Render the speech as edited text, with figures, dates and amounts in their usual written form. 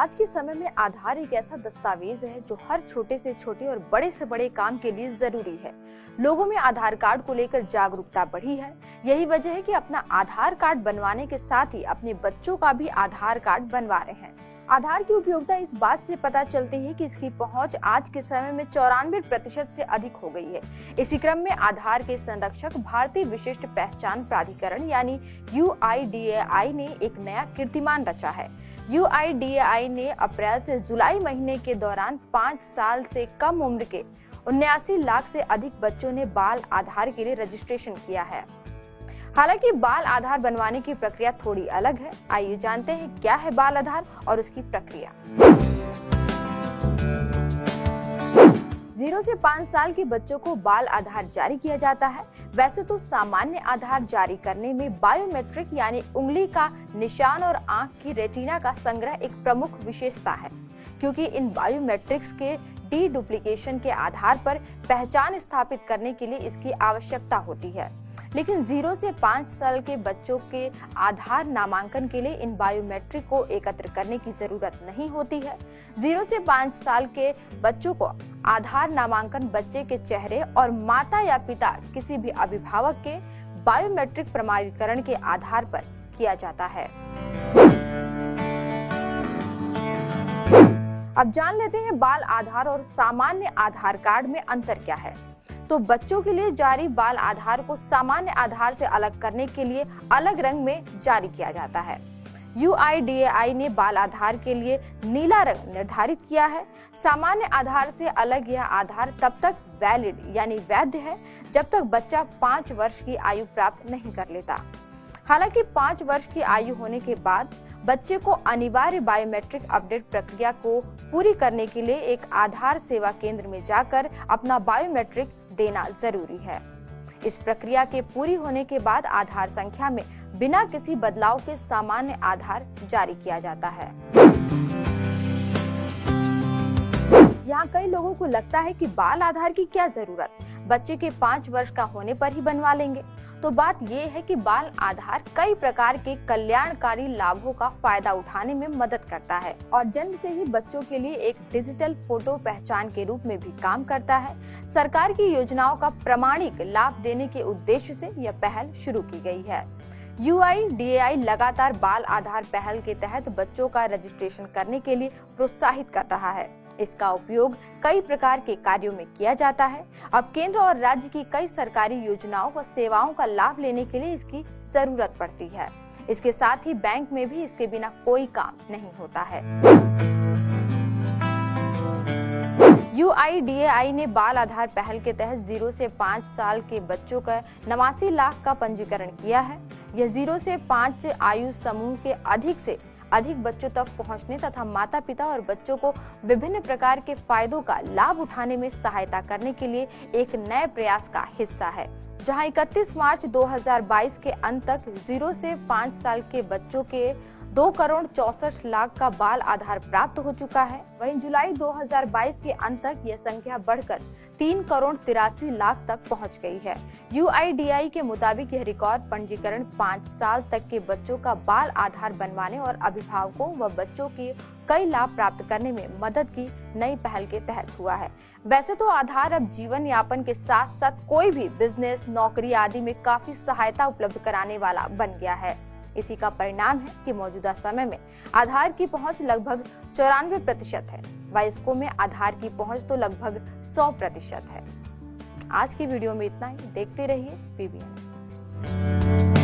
आज के समय में आधार एक ऐसा दस्तावेज है जो हर छोटे से छोटे और बड़े से बड़े काम के लिए जरूरी है। लोगों में आधार कार्ड को लेकर जागरूकता बढ़ी है। यही वजह है कि अपना आधार कार्ड बनवाने के साथ ही अपने बच्चों का भी आधार कार्ड बनवा रहे हैं। आधार की उपयोगिता इस बात से पता चलती है कि इसकी पहुंच आज के समय में 94% से अधिक हो गई है। इसी क्रम में आधार के संरक्षक भारतीय विशिष्ट पहचान प्राधिकरण यानी UIDAI ने एक नया कीर्तिमान रचा है। UIDAI ने अप्रैल से जुलाई महीने के दौरान 5 साल से कम उम्र के 79 लाख से अधिक बच्चों ने बाल आधार के लिए रजिस्ट्रेशन किया है। हालांकि बाल आधार बनवाने की प्रक्रिया थोड़ी अलग है। आइए जानते हैं क्या है बाल आधार और उसकी प्रक्रिया। 0 से 5 साल के बच्चों को बाल आधार जारी किया जाता है। वैसे तो सामान्य आधार जारी करने में बायोमेट्रिक यानी उंगली का निशान और आंख की रेटिना का संग्रह एक प्रमुख विशेषता है, क्योंकि इन बायोमेट्रिक्स के डुप्लीकेशन के आधार पर पहचान स्थापित करने के लिए इसकी आवश्यकता होती है। लेकिन 0 से 5 साल के बच्चों के आधार नामांकन के लिए इन बायोमेट्रिक को एकत्र करने की जरूरत नहीं होती है। 0 से 5 साल के बच्चों को आधार नामांकन बच्चे के चेहरे और माता या पिता किसी भी अभिभावक के बायोमेट्रिक प्रमाणीकरण के आधार पर किया जाता है। अब जान लेते हैं बाल आधार और सामान्य आधार कार्ड में अंतर क्या है। तो बच्चों के लिए जारी बाल आधार को सामान्य आधार से अलग करने के लिए अलग रंग में जारी किया जाता है। UIDAI ने बाल आधार के लिए नीला रंग निर्धारित किया है। सामान्य आधार से अलग यह आधार तब तक वैलिड यानी वैध है जब तक बच्चा 5 वर्ष की आयु प्राप्त नहीं कर लेता। हालांकि 5 वर्ष की आयु होने के बाद बच्चे को अनिवार्य बायोमेट्रिक अपडेट प्रक्रिया को पूरी करने के लिए एक आधार सेवा केंद्र में जाकर अपना बायोमेट्रिक देना जरूरी है। इस प्रक्रिया के पूरी होने के बाद आधार संख्या में बिना किसी बदलाव के सामान्य आधार जारी किया जाता है। यहाँ कई लोगों को लगता है कि बाल आधार की क्या जरूरत, बच्चे के 5 वर्ष का होने पर ही बनवा लेंगे। तो बात ये है कि बाल आधार कई प्रकार के कल्याणकारी लाभों का फायदा उठाने में मदद करता है और जन्म से ही बच्चों के लिए एक डिजिटल फोटो पहचान के रूप में भी काम करता है। सरकार की योजनाओं का प्रामाणिक लाभ देने के उद्देश्य से यह पहल शुरू की गई है। UIDAI लगातार बाल आधार पहल के तहत बच्चों का रजिस्ट्रेशन करने के लिए प्रोत्साहित कर रहा है। इसका उपयोग कई प्रकार के कार्यों में किया जाता है। अब केंद्र और राज्य की कई सरकारी योजनाओं व सेवाओं का लाभ लेने के लिए इसकी जरूरत पड़ती है। इसके साथ ही बैंक में भी इसके बिना कोई काम नहीं होता है। UIDAI ने बाल आधार पहल के तहत 0 से 5 साल के बच्चों का 89 लाख का पंजीकरण किया है। यह 0 से 5 आयु समूह के अधिक से अधिक बच्चों तक पहुंचने तथा माता पिता और बच्चों को विभिन्न प्रकार के फायदों का लाभ उठाने में सहायता करने के लिए एक नए प्रयास का हिस्सा है। जहां 31 मार्च 2022 के अंत तक 0 से 5 साल के बच्चों के 2 करोड़ 64 लाख का बाल आधार प्राप्त हो चुका है। वहीं जुलाई 2022 के अंत तक यह संख्या बढ़कर 3 करोड़ 83 लाख तक पहुंच गई है। UIDAI के मुताबिक यह रिकॉर्ड पंजीकरण 5 साल तक के बच्चों का बाल आधार बनवाने और अभिभावकों व बच्चों के कई लाभ प्राप्त करने में मदद की नई पहल के तहत हुआ है। वैसे तो आधार अब जीवन यापन के साथ साथ कोई भी बिजनेस, नौकरी आदि में काफी सहायता उपलब्ध कराने वाला बन गया है। इसी का परिणाम है कि मौजूदा समय में आधार की पहुंच लगभग 94% है। वयस्कों में आधार की पहुंच तो लगभग 100% है। आज की वीडियो में इतना ही। देखते रहिए PB News।